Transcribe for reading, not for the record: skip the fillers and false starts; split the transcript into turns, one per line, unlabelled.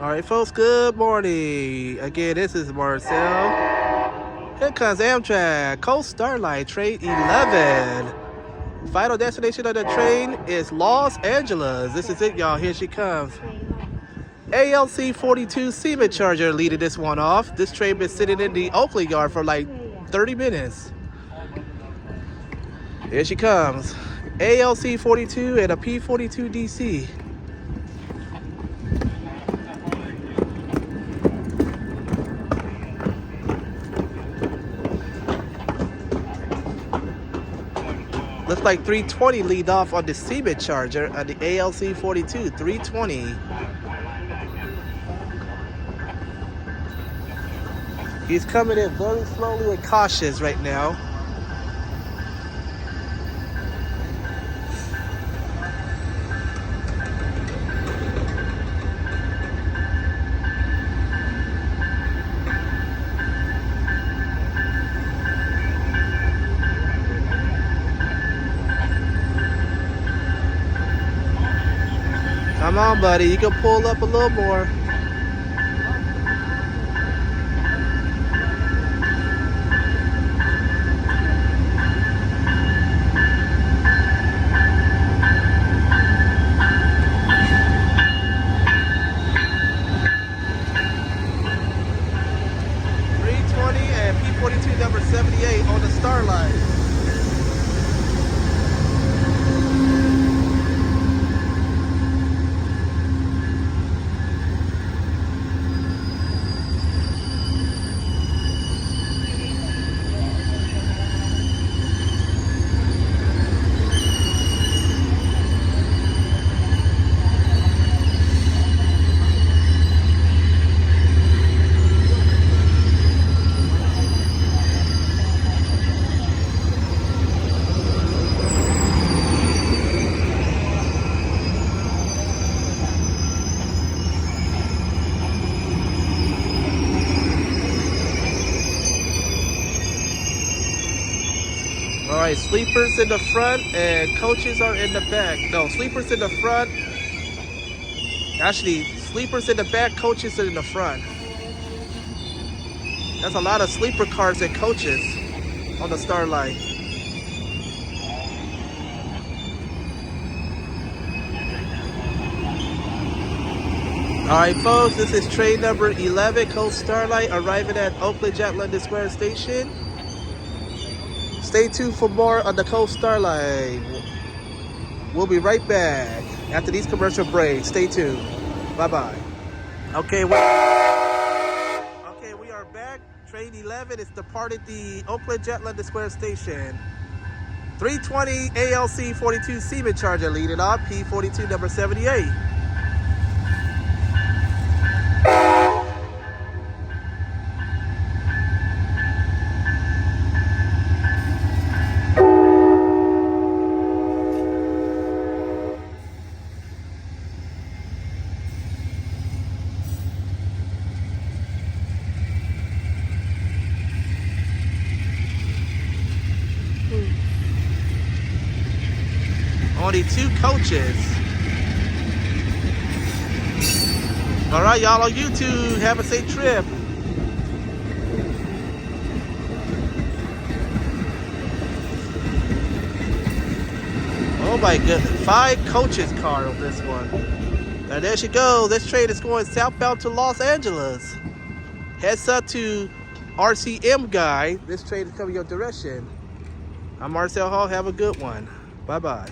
All right, folks, good morning. Again, this is Marcel. Here comes Amtrak, Coast Starlight, train 11. Final destination of the train is Los Angeles. This is it, y'all. Here she comes. ALC-42 cement charger leading this one off. This train been sitting in the Oakland yard for like 30 minutes. Here she comes. ALC-42 and a P-42 DC. Looks like 320 lead off on the cement charger on the ALC-42, 320. He's coming in very slowly and cautious right now. Come on, buddy. You can pull up a little more. And P-42 number 78 on the Starlight. All right, sleepers in the front and coaches are in the back. No, sleepers in the front. Actually, sleepers in the back, coaches are in the front. That's a lot of sleeper cars and coaches on the Starlight. All right, folks, this is train number 11, Coast Starlight, arriving at Oakland London Square Station. Stay tuned for more on the Coast Starlight. We'll be right back after these commercial breaks. Stay tuned. Bye-bye. Okay, we are back. Train 11 is departed the Oakland London Square Station. 320 ALC-42 cement charger leading off, P-42 number 78. Only 2 coaches. All right, y'all on YouTube, have a safe trip. Oh my goodness, 5 coaches car on this one. And there she goes. This train is going southbound to Los Angeles. Heads up to RCM guy. This train is coming your direction. I'm Marcel Hall. Have a good one. Bye-bye.